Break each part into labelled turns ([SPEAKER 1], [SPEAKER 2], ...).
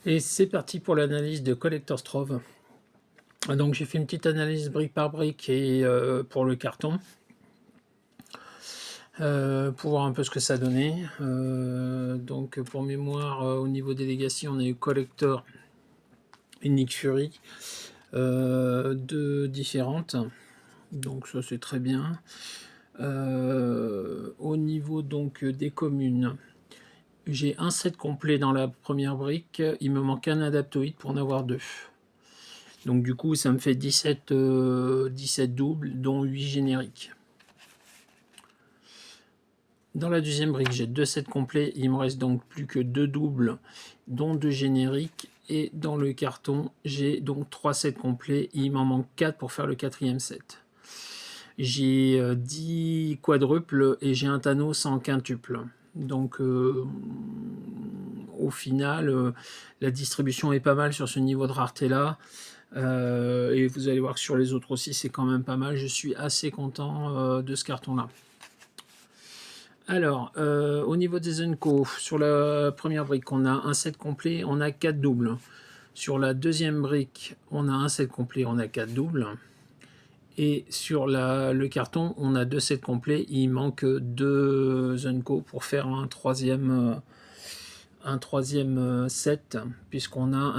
[SPEAKER 1] Et c'est parti pour l'analyse de Collector Trove. Donc j'ai fait une petite analyse brique par brique et pour le carton. Pour voir un peu ce que ça donnait. Donc pour mémoire, au niveau des legacy, on a eu Collector et Nick Fury. Deux différentes. Donc ça c'est très bien. Au niveau donc des communes, j'ai un set complet dans la première brique. Il me manque un adaptoïde pour en avoir deux. Donc du coup, ça me fait 17 doubles, dont 8 génériques. Dans la deuxième brique, j'ai 2 sets complets. Il me reste donc plus que 2 doubles, dont 2 génériques. Et dans le carton, j'ai donc 3 sets complets. Il m'en manque 4 pour faire le quatrième set. J'ai 10 quadruples et j'ai un Thanos en quintuple. Donc au final, la distribution est pas mal sur ce niveau de rareté là. Et vous allez voir que sur les autres aussi, c'est quand même pas mal. Je suis assez content de ce carton-là. Alors, au niveau des Unco, sur la première brique, on a un set complet, on a 4 doubles. Sur la deuxième brique, on a un set complet, on a 4 doubles. Et sur le carton, on a 2 sets complets. Il manque 2 Unco pour faire un troisième set, puisqu'on a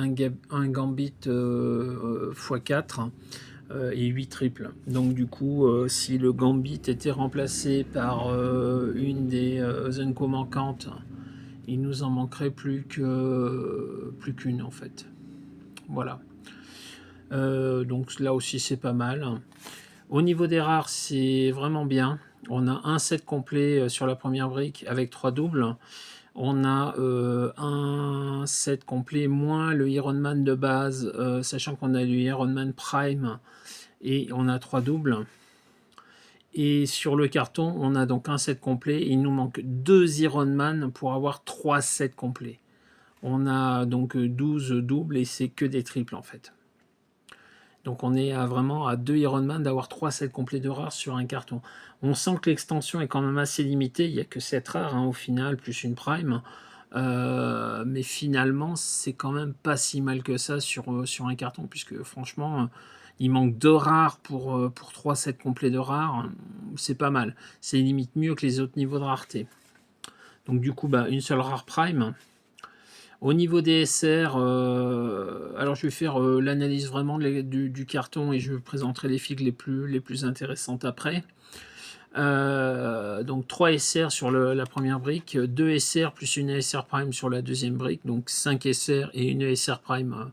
[SPEAKER 1] un Gambit x4 et 8 triples. Donc du coup, si le Gambit était remplacé par une des Zenko manquantes, il nous en manquerait plus qu'une en fait. Voilà. Donc là aussi c'est pas mal. Au niveau des rares, c'est vraiment bien. On a un set complet sur la première brique avec 3 doubles. On a un set complet moins le Iron Man de base, sachant qu'on a le Iron Man Prime et on a 3 doubles. Et sur le carton, on a donc un set complet. Il nous manque 2 Iron Man pour avoir 3 sets complets. On a donc 12 doubles et c'est que des triples en fait. Donc on est vraiment à 2 Iron Man d'avoir 3 sets complets de rares sur un carton. On sent que l'extension est quand même assez limitée. Il n'y a que 7 rares au final, plus une prime. Mais finalement, c'est quand même pas si mal que ça sur un carton, puisque franchement, il manque 2 rares pour 3 sets complets de rares. C'est pas mal. C'est limite mieux que les autres niveaux de rareté. Donc du coup, une seule rare prime. Au niveau des SR, alors je vais faire l'analyse vraiment du carton et je présenterai les figues les plus intéressantes après. Donc 3 SR sur la première brique, 2 SR plus une SR prime sur la deuxième brique, donc 5 SR et une SR prime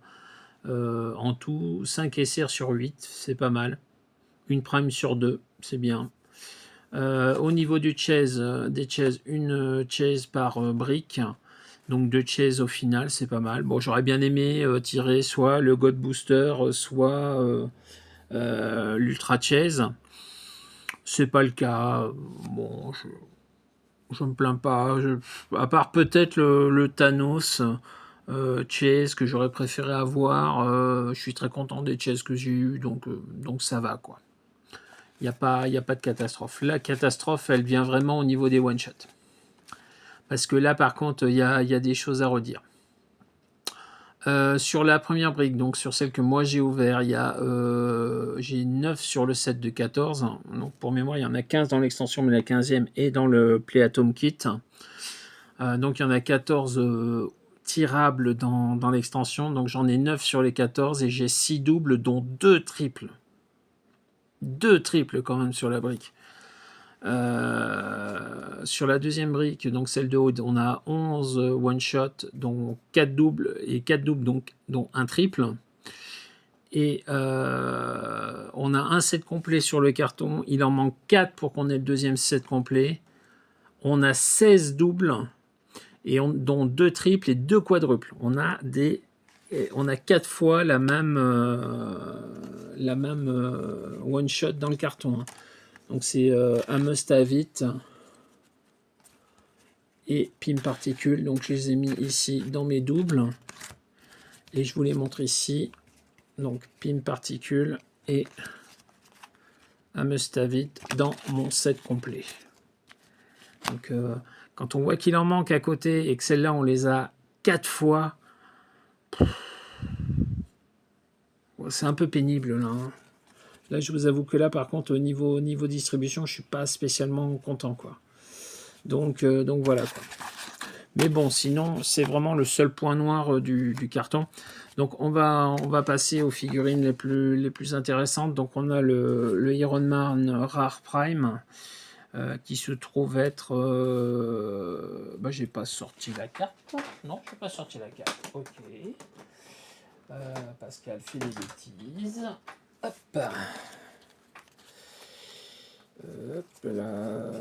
[SPEAKER 1] en tout, 5 SR sur 8, c'est pas mal. Une prime sur 2, c'est bien. Au niveau du chase, des chases, une chase par brique. Donc 2 chases au final, c'est pas mal. Bon, j'aurais bien aimé tirer soit le God Booster, soit l'Ultra Chase. C'est pas le cas. Bon, je me plains pas. À part peut-être le Thanos Chase que j'aurais préféré avoir. Je suis très content des Chases que j'ai eu, donc ça va quoi. Il n'y a pas de catastrophe. La catastrophe, elle vient vraiment au niveau des one-shots. Parce que là, par contre, il y a des choses à redire. Sur la première brique, donc sur celle que moi j'ai ouvert, j'ai 9 sur le set de 14. Donc pour mémoire, il y en a 15 dans l'extension, mais la 15e est dans le Play Atom Kit. Donc il y en a 14 tirables dans l'extension. Donc j'en ai 9 sur les 14 et j'ai 6 doubles, dont 2 triples. 2 triples quand même sur la brique. Sur la deuxième brique, donc celle de haut, on a 11 one-shot, dont 4 doubles, et 4 doubles, donc, dont un triple. Et on a un set complet sur le carton. Il en manque 4 pour qu'on ait le deuxième set complet. On a 16 doubles, et dont 2 triples et 2 quadruples. On a 4 fois la même one-shot dans le carton. Donc c'est un must-have it et Pim Particule. Donc je les ai mis ici dans mes doubles. Et je vous les montre ici. Donc Pim Particule et un must-have it dans mon set complet. Donc quand on voit qu'il en manque à côté et que celles-là on les a 4 fois, C'est un peu pénible là, hein. Là, je vous avoue que là, par contre, au niveau distribution, je suis pas spécialement content, quoi. Donc voilà, quoi. Mais bon, sinon, c'est vraiment le seul point noir du carton. Donc on va passer aux figurines les plus intéressantes. Donc on a le Iron Man Rare Prime qui se trouve être... bah, j'ai pas sorti la carte. Non, j'ai pas sorti la carte. Ok. Pascal fait des bêtises. Hop. Hop là.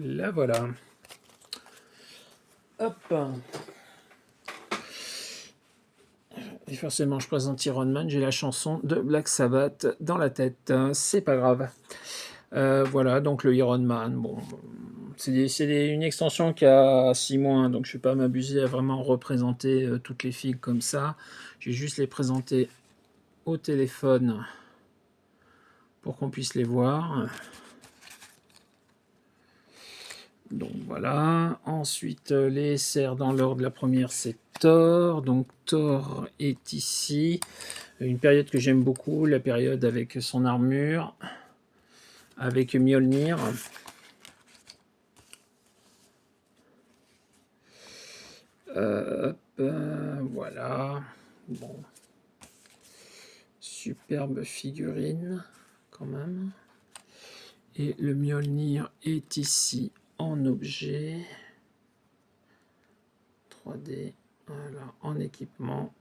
[SPEAKER 1] Là voilà. Hop. Et forcément, je présente Iron Man, j'ai la chanson de Black Sabbath dans la tête. C'est pas grave. Voilà, donc le Iron Man. Bon, c'est une extension qui a 6 mois, donc je ne vais pas m'abuser à vraiment représenter toutes les figues comme ça. Je vais juste les présenter au téléphone pour qu'on puisse les voir. Donc voilà. Ensuite, les SR dans l'ordre. La première, c'est Thor. Donc Thor est ici. Une période que j'aime beaucoup, la période avec son armure, avec Mjolnir. Voilà. Bon. Superbe figurine, quand même. Et le Mjolnir est ici en objet 3D, voilà, en équipement.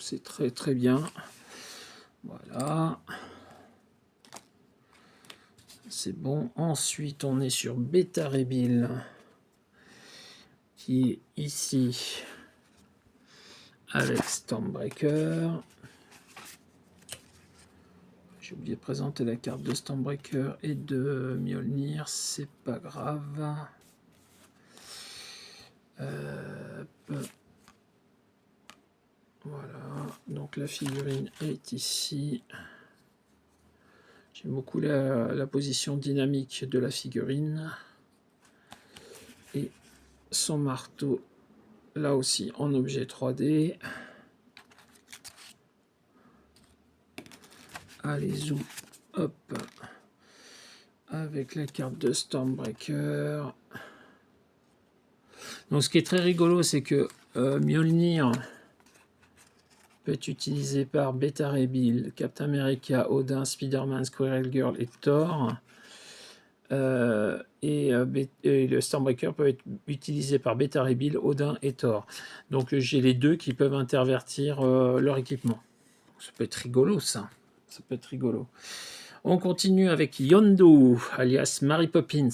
[SPEAKER 1] C'est très très bien. Voilà. C'est bon. Ensuite, on est sur Beta Rebuild, qui est ici avec Stormbreaker. J'ai oublié de présenter la carte de Stormbreaker et de Mjolnir, c'est pas grave. Voilà, donc la figurine est ici. J'aime beaucoup la position dynamique de la figurine. Et son marteau, là aussi en objet 3D. Allez, zoom, hop, avec la carte de Stormbreaker. Donc ce qui est très rigolo, c'est que Mjolnir peut être utilisé par Beta Ray Bill, Captain America, Odin, Spider-Man, Squirrel Girl et Thor. Et le Stormbreaker peut être utilisé par Beta Ray Bill, Odin et Thor. Donc j'ai les deux qui peuvent intervertir leur équipement. Ça peut être rigolo, ça. Ça peut être rigolo. On continue avec Yondu, alias Mary Poppins.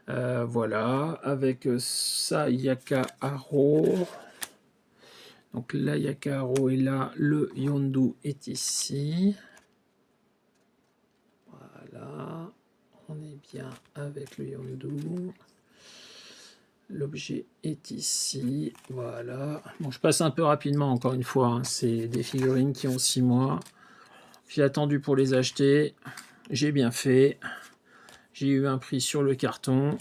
[SPEAKER 1] Voilà, avec Sayaka Haro. Donc là, Sayaka Haro est là, le Yondu est ici. Voilà, on est bien avec le Yondu. L'objet est ici, voilà. Bon, je passe un peu rapidement, encore une fois, hein. C'est des figurines qui ont 6 mois. J'ai attendu pour les acheter, j'ai bien fait. J'ai eu un prix sur le carton.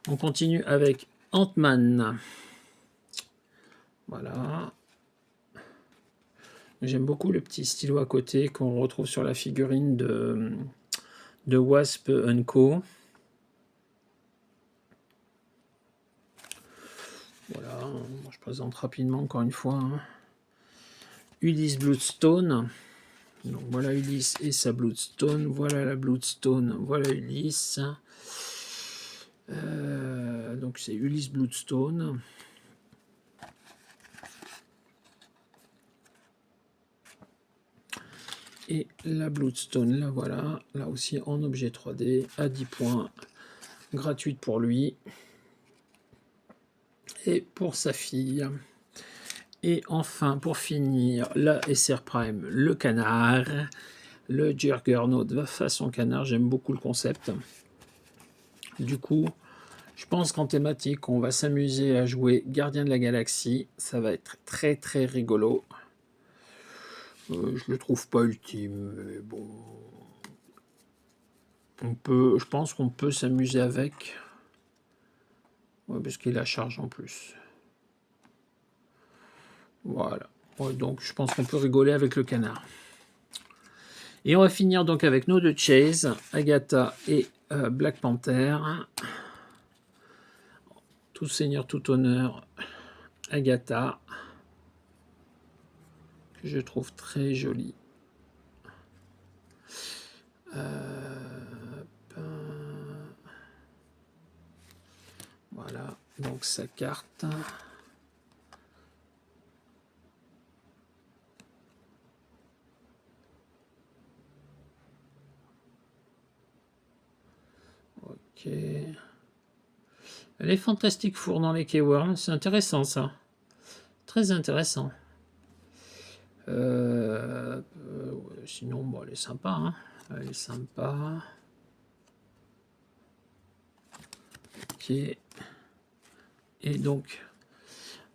[SPEAKER 1] On continue avec Ant-Man. Voilà. J'aime beaucoup le petit stylo à côté qu'on retrouve sur la figurine de Wasp & Co. Voilà, je présente rapidement encore une fois. Hein. Ulysse Bloodstone. Donc voilà Ulysse et sa Bloodstone. Voilà la Bloodstone. Voilà Ulysse. Donc c'est Ulysse Bloodstone. Et la Bloodstone, là voilà, là aussi en objet 3D, à 10 points, gratuite pour lui et pour sa fille. Et enfin, pour finir, la SR Prime, le canard, le Juggernaut de façon canard, j'aime beaucoup le concept. Du coup, Je pense qu'en thématique, on va s'amuser à jouer Gardien de la Galaxie. Ça va être très très rigolo. Je le trouve pas ultime, mais bon. Je pense qu'on peut s'amuser avec. Ouais, parce qu'il a charge en plus. Voilà. Ouais, donc je pense qu'on peut rigoler avec le canard. Et on va finir donc avec nos deux Chase, Agatha et Black Panther. Tout seigneur, tout honneur, Agatha, que je trouve très jolie. Voilà, donc sa carte. Ok. Elle est fantastique four dans les Keywords, c'est intéressant ça. Très intéressant. Sinon, bon, elle est sympa. Hein. Elle est sympa. Ok. Et donc,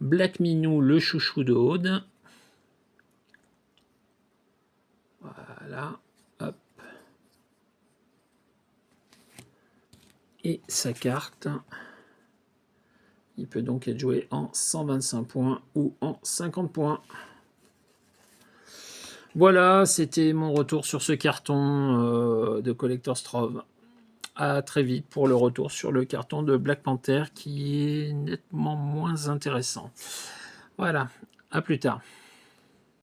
[SPEAKER 1] Black Minou, le chouchou de Aude. Voilà. Hop. Et sa carte. Il peut donc être joué en 125 points ou en 50 points. Voilà, c'était mon retour sur ce carton de Collector's Trove. À très vite pour le retour sur le carton de Black Panther qui est nettement moins intéressant. Voilà, à plus tard.